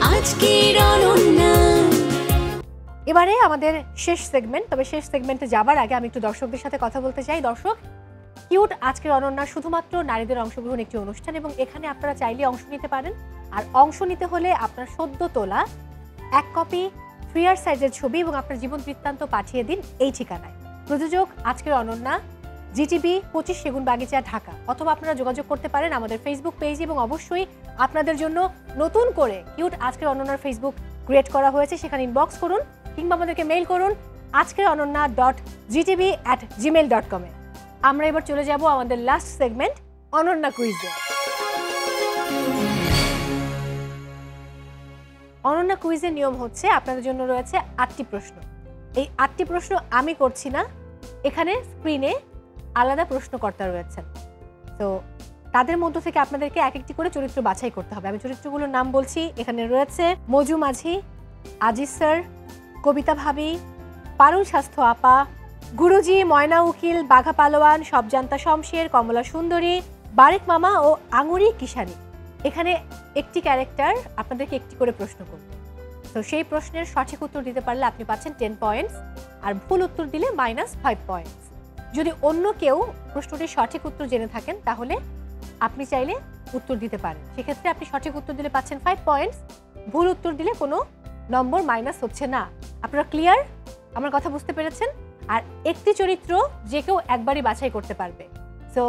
আজকের অনন্যা। এবারে আমাদের শেষ সেগমেন্ট, তবে শেষ সেগমেন্টে যাবার আগে আমি একটু দর্শকদের সাথে কথা বলতে চাই। দর্শক, কিউট আজকের অনন্যা শুধুমাত্র নারীদের অংশগ্রহণ একটি অনুষ্ঠান এবং এখানে আপনারা চাইলে অংশ নিতে পারেন। আর অংশ নিতে হলে আপনার সদ্য তোলা 1 কপি 3R সাইজের ছবি এবং আপনার জীবন বৃত্তান্ত পাঠিয়ে দিন এই ঠিকানায়। প্রযোজক আজকের অনন্যা, জিটিবি 25 সেগুন বাগিচা, ঢাকা। অথবা আপনারা যোগাযোগ করতে পারেন আমাদের ফেসবুক পেজ এবং অবশ্যই আপনাদের জন্য নতুন করে কিউট আজকের অনন্যার ফেসবুক ক্রিয়েট করা হয়েছে, সেখানে ইনবক্স করুন কিংবা আমাদেরকে মেইল করুন ajkerononna.gtb@gmail.com এ। আমরা এবার চলে যাব আমাদের লাস্ট সেগমেন্ট অনন্যা কুইজে। অনন্যা কুইজের নিয়ম হচ্ছে আপনাদের জন্য রয়েছে 8টি প্রশ্ন। এই 8টি প্রশ্ন আমি করছি না, এখানে স্ক্রিনে আলাদা প্রশ্নকর্তা রয়েছেন। তো তাদের মধ্য থেকে আপনাদেরকে এক একটি করে চরিত্র বাছাই করতে হবে। আমি চরিত্রগুলোর নাম বলছি। এখানে রয়েছে মজু মাঝি, আজিজ স্যার, কবিতা ভাবি, পারুল স্বাস্থ্য আপা, গুরুজি, ময়না উকিল, বাঘা পালোয়ান, সবজান্তা শমশের, কমলা সুন্দরী, বারেক মামা ও আঙুরি কিশানি। এখানে একটি ক্যারেক্টার আপনাদেরকে একটি করে প্রশ্ন করবে। তো সেই প্রশ্নের সঠিক উত্তর দিতে পারলে আপনি পাচ্ছেন 10 পয়েন্টস, আর ভুল উত্তর দিলে -5 পয়েন্টস। যদি অন্য কেউ প্রশ্নটির সঠিক উত্তর জেনে থাকেন তাহলে আপনি চাইলে উত্তর দিতে পারেন। সেক্ষেত্রে আপনি সঠিক উত্তর দিলে পাচ্ছেন 5 পয়েন্টস, ভুল উত্তর দিলে কোনো নম্বর মাইনাস হচ্ছে না। আপনারা ক্লিয়ার? আমার কথা বুঝতে পেরেছেন? আর একটি চরিত্র যে কেউ একবারই বাছাই করতে পারবে। সো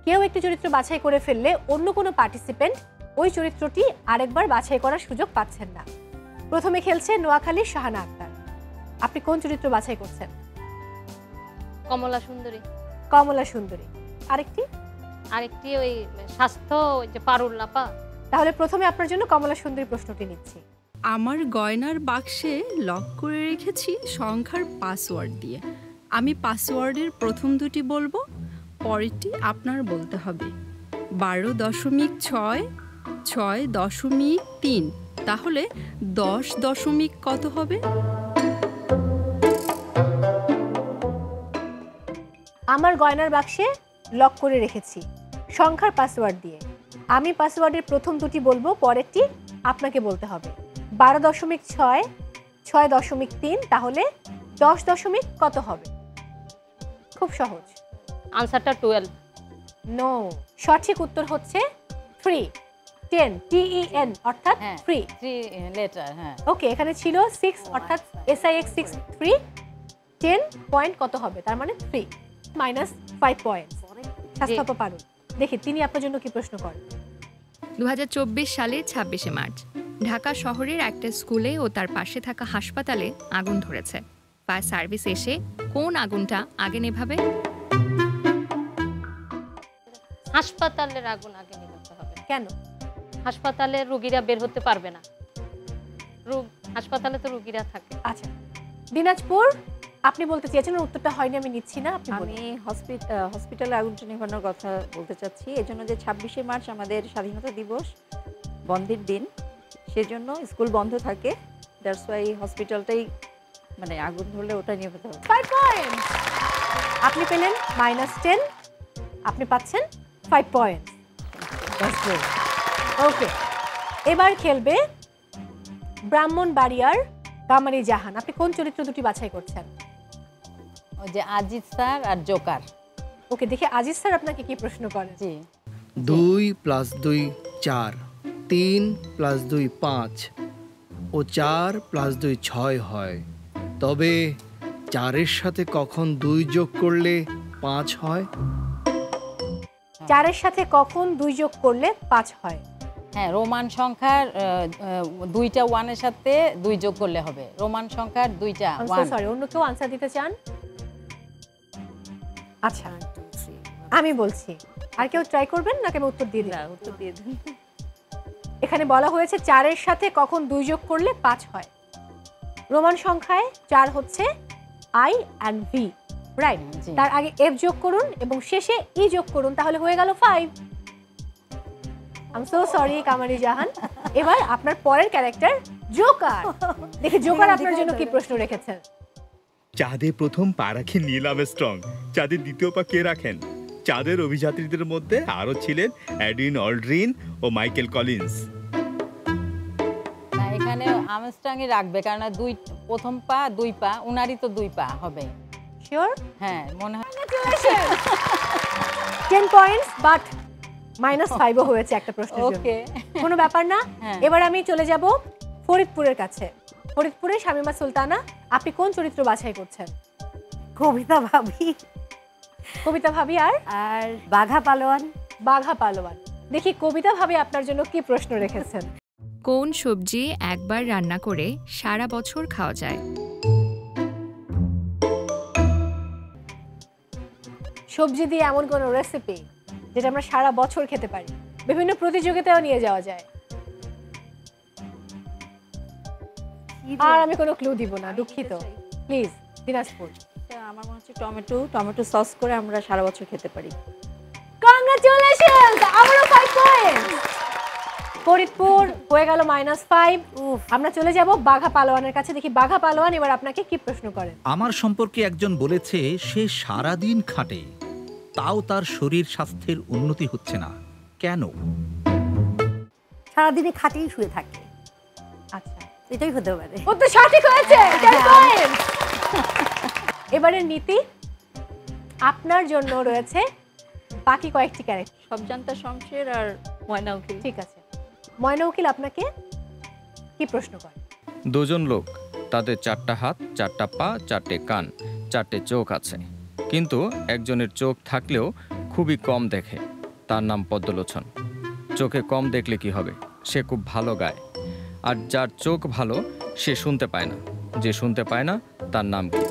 কেউ একটি চরিত্র বাছাই করে ফেললে অন্য কোনো পার্টিসিপেন্ট ওই চরিত্রটি আরেকবার বাছাই করার সুযোগ পাচ্ছেন না। প্রথমে খেলছে নোয়াখালীর শাহানা আক্তার। আপনি কোন চরিত্র বাছাই করছেন? কমলা সুন্দরী। কমলা সুন্দরী। আরেকটি ওই স্বাস্থ্য, ওই যে পারুল আপা। তাহলে প্রথমে আপনার জন্য কমলা সুন্দরী প্রশ্নটি নিচ্ছি। আমার গয়নার বাক্সে লক করে রেখেছি সংখ্যার পাসওয়ার্ড দিয়ে। আমি পাসওয়ার্ডের প্রথম দুটি বলবো, পরেরটি আপনার বলতে হবে। 12.6 6.3, তাহলে 10 কত হবে? আমার গয়নার বাক্সে লক করে রেখেছি সংখ্যার পাসওয়ার্ড দিয়ে। আমি পাসওয়ার্ডের প্রথম দুটি বলবো, পরেরটি আপনাকে বলতে হবে। 12.6 6.3, তাহলে 10 কত হবে? খুব সহজ। আনসারটা 12। নো, সঠিক উত্তর হচ্ছে 3 10 TEN অর্থাৎ 3 লেটার। হ্যাঁ, ওকে। এখানে ছিল 6 অর্থাৎ SIX 6 3 10 পয়েন্ট কত হবে? তার মানে 3 -5 পয়েন্টস। স্বাস্থ্য পারুল, দেখি তিনি আপনার জন্য কি প্রশ্ন করেন। 2024 সালের 26শে মার্চ ঢাকা শহরের একটা স্কুলে ও তার পাশে থাকা হাসপাতালে আগুন ধরেছে। ফায়ার সার্ভিস এসে কোন আগুনটা আগে নেভাবে? হাসপাতালের আগুন আগে নেভাতে হবে। কেন? হাসপাতালে রোগীরা বের হতে পারবে না, হাসপাতালে তো রোগীরা থাকে। আচ্ছা, দিনাজপুর আপনি বলতে চেয়েছেন, উত্তরটা হয়নি, আমি নিচ্ছি না। আমি হসপিটালে আগুনটা নেভানোর কথা বলতে চাচ্ছি। এজন্য যে 26শে মার্চ আমাদের স্বাধীনতা দিবস, বন্ধের দিন, সেজন্য স্কুল বন্ধ থাকে। দ্যাটস ওয়াই হসপিটালটাই মানে আগুন ধরলে ওটা নেভাতে হবে। 5 পয়েন্ট আপনি পেলেন, -10 আপনি পাচ্ছেন 5 পয়েন্ট। ওকে, এবার খেলবে ব্রাহ্মণবাড়িয়ার কামারি জাহান। আপনি কোন চরিত্র দুটি বাছাই করছেন? ওই যে আজিজ স্যার আর জোকার। ওকে, দেখি আজিজ স্যার আপনাকে কি প্রশ্ন করেন। জি। 2 + 2 4, 3 + 2 5 ও 4 + 2 6 হয়। তবে 4-এর সাথে কখন 2 যোগ করলে 5 হয়? 4-এর সাথে কখন 2 যোগ করলে 5 হয়? হ্যাঁ, রোমান সংখ্যার 2টা 1-এর সাথে 2 যোগ করলে হবে। রোমান সংখ্যার 2টা 1। সরি, অন্য কেউ আনসার দিতে চান? আচ্ছা, আমি বলছি। আর কেউ ট্রাই করবেন নাকি আমি উত্তর দিয়ে দিই? উত্তর দিয়ে দিন। এখানে বলা হয়েছে 4-এর সাথে কখন 2 যোগ করলে 5 হয়। রোমান সংখ্যায় 4 হচ্ছে I and V, রাইট? তার আগে F যোগ করুন এবং শেষে E যোগ করুন, তাহলে হয়ে গেল 5। আই এম সো সরি কামারি জাহান। এবার আপনার পরের ক্যারেক্টার জোকার। দেখি জোকার আপনার জন্য কি প্রশ্ন রেখেছেন। চাঁদে প্রথম পা রাখেন নীল আর্মস্ট্রং, চাঁদের দ্বিতীয় পা কে রাখেন? চাঁদের অভিযাত্রীদের মধ্যে আরও ছিলেন এডউইন অলড্রিন ও মাইকেল কলিন্স। এখানে আর্মস্ট্রংই রাখবে, কারণ প্রথম পা 2 পা, উনারই তো 2 পা হবে। শিওর? হ্যাঁ মনে হয়। 10 পয়েন্টস, বাট -5ও হয়েছে একটা প্রশ্নের জন্য। ওকে, কোনো ব্যাপার না। হ্যাঁ। এবার আমি চলে যাব ফরিদপুরের কাছে। ফরিদপুরে শামীমা সুলতানা, আপনি কোন চরিত্র বাছাই করছেন? কবিতা ভাবি কবিতা ভাবি আর আর বাঘা পালোয়ান। বাঘা পালোয়ান। দেখি কবিতা ভাবি আপনার জন্য কি প্রশ্ন রেখেছেন। কোন সবজি একবার রান্না করে সারা বছর খাওয়া যায়? সবজি দিয়ে এমন কোন রেসিপি যেটা আমরা সারা বছর খেতে পারি, বিভিন্ন প্রতিযোগিতায়ও নিয়ে যাওয়া যায়। আর আমি কোনো ক্লু দিব না, দুঃখিত। প্লিজ, দিনাজপুর। এটা আমার মনে হচ্ছে টমেটো সস করে আমরা সারা বছর খেতে পারি। কংগ্রাচুলেশনস, আবারও 5 পয়েন্ট। ফরিদপুর হয়ে গেল -5। আমরা চলে যাব বাঘা পালোয়ানের কাছে। দেখি বাঘা পালোয়ান এবার আপনাকে কি প্রশ্ন করেন। আমার সম্পর্কে একজন বলেছে সে সারাদিন খাটে, তাও তার শরীর স্বাস্থ্যের উন্নতি হচ্ছে না, কেন? সারাদিনে খাটেই শুয়ে থাকে, আচ্ছা, এটাই হতে পারে। উত্তর সঠিক হয়েছে, 10 পয়েন্ট। এবারে নীতি, আপনার জন্য রয়েছে বাকি কয়েকটি ক্যারেক্টার। সবজান্তা শমশের আর ময়না উকিল। ঠিক আছে, ময়না উকিল আপনাকে কি প্রশ্ন করে? দুজন লোক, তাদের 4টা হাত, 4টা পা, 4টে কান, 4টে চোখ আছে, কিন্তু একজনের চোখ থাকলেও খুবই কম দেখে, তার নাম পদ্মলোচন। চোখে কম দেখলে কি হবে? সে খুব ভালো গায়। আর যার চোখ ভালো সে শুনতে পায় না, যে শুনতে পায় না তার নাম কি?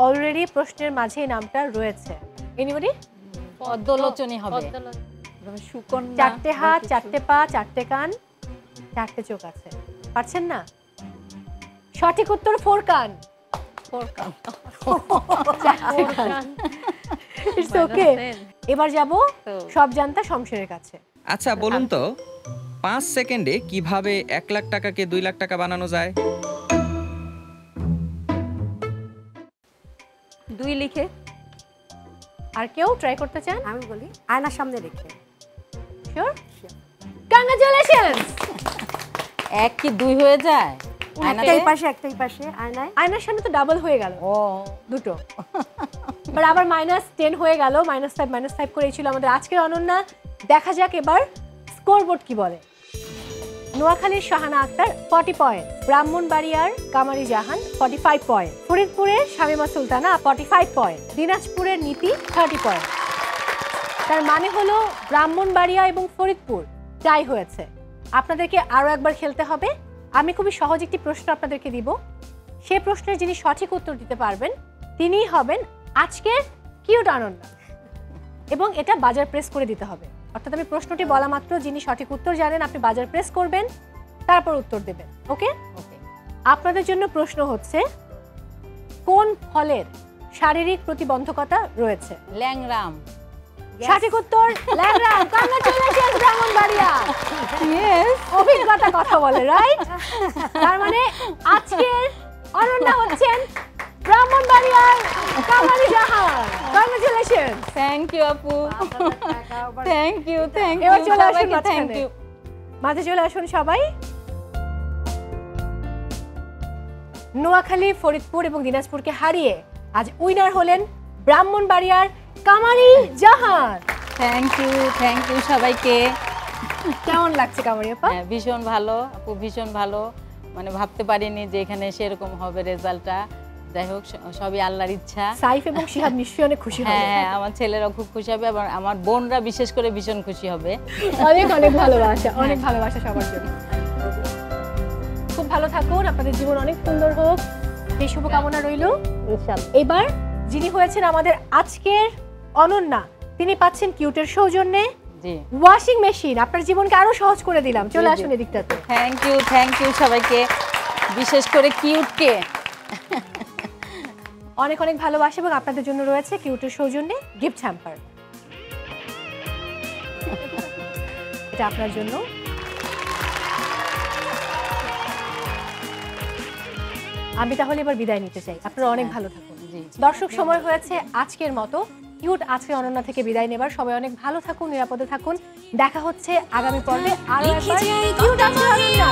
অলরেডি প্রশ্নের মাঝে নামটা রয়েছে। এনিবডি? পদ্মলোচনই হবে। সুকন্যা। 4টে হাত, 4টে পা, 4টে কান, 4টে চোখ আছে। পারছেন না? সঠিক উত্তর 4 কান। 4 কান। It's okay. এবার যাব সবজান্তা শমশেরের কাছে। আচ্ছা বলুন তো, 5 সেকেন্ডে কিভাবে 1 লাখ টাকাকে 2 লাখ টাকা বানানো যায়? 2 লিখে। আর কেউ ট্রাই করতে চান? আমি বলি আয়নার সামনে রেখে। শিওর? কংগ্রাচুলেশনস। 1 কি 2 হয়ে যায়? একটাই পাশে একটাই পাশে আয়নায়। আয়নার সামনে তো ডাবল হয়ে গেল। ও, দুটো। এবার আবার -10 হয়ে গেল। -5 করেই ছিল আমাদের আজকের অনন্যা। দেখা যাক এবার স্কোরবোর্ড কি বলে। নোয়াখালীর শাহানা আক্তার 40 পয়েন্ট, ব্রাহ্মণবাড়িয়ার কামারি জাহান 45 পয়েন্ট, ফরিদপুরের শামীমা সুলতানা 45 পয়েন্ট, দিনাজপুরের নীতি 30 পয়েন্ট। তার মানে হলো ব্রাহ্মণবাড়িয়া এবং ফরিদপুর টাই হয়েছে। আপনাদেরকে আরও একবার খেলতে হবে। আমি খুবই সহজ একটি প্রশ্ন আপনাদেরকে দিব। সেই প্রশ্নের যিনি সঠিক উত্তর দিতে পারবেন তিনিই হবেন আজকের কিউট অনন্যা, এবং এটা বাজার প্রেস করে দিতে হবে। অর্থাৎ আমি প্রশ্নটি বলা মাত্র যিনি সঠিক উত্তর জানেন আপনি বাজার প্রেস করবেন, তারপর উত্তর দেবেন। ওকে? ওকে। আপনাদের জন্য প্রশ্ন হচ্ছে, কোন ফলের শারীরিক প্রতিবন্ধকতা রয়েছে? ল্যাংরাম। সঠিক উত্তর ল্যাংরাম। কংগ্রাচুলেশনস ব্রাহ্মণবাড়িয়া। ইয়েস, অভিজ্ঞতা কথা বলে, রাইট? তার মানে আজকের অনন্যা হচ্ছেন ব্রাহ্মণবাড়িয়ার Kamari Jahan. Congratulation. Thank you আপু। Thank you, thank you. এবার চলে আসুন থ্যাংক মাঝখানে। ইউ। মাঝে চলে আসুন সবাই। নোয়াখালী, ফরিদপুর এবং দিনাজপুরকে হারিয়ে আজ উইনার হলেন ব্রাহ্মণবাড়িয়ার কামারি জাহান। থ্যাংক ইউ সবাইকে। কেমন লাগছে কামারি আপা? ভীষণ ভালো আপু, ভীষণ ভালো। মানে ভাবতে পারিনি যে এখানে সেরকম হবে রেজাল্টটা। যাই হোক, সবই আল্লাহর ইচ্ছা। সাইফ এবং শিহাব নিশ্চয়ই অনেক খুশি হবে। হ্যাঁ, আমার ছেলেরা খুব খুশি হবে এবং আমার বোনরা বিশেষ করে ভীষণ খুশি হবে। অনেক অনেক ভালোবাসা, অনেক ভালোবাসা সবার জন্য। খুব ভালো থাকুন, আপনাদের জীবন অনেক সুন্দর হোক, এই শুভকামনা রইল। এবার যিনি হয়েছেন আমাদের আজকের অনন্যা, তিনি পাচ্ছেন কিউটের সৌজন্যে ওয়াশিং মেশিন। আপনার জীবনকে আরো সহজ করে দিলাম। চলে আসুন এদিকটাতে। থ্যাংক ইউ সবাইকে, বিশেষ করে কিউটকে অনেক অনেক ভালোবাসা। এবং আপনাদের জন্য রয়েছে কিউটের সৌজন্যে গিফট হ্যাম্পার। এটা আপনার জন্য। আমি তাহলে এবার বিদায় নিতে চাই। আপনারা অনেক ভালো থাকুন। দর্শক, সময় হয়েছে আজকের মতো কিউট আজকে অনন্যা থেকে বিদায় নেবার। সবাই অনেক ভালো থাকুন, নিরাপদে থাকুন। দেখা হচ্ছে আগামী পর্বে আরো একবার কিউট আজকে অনন্যা।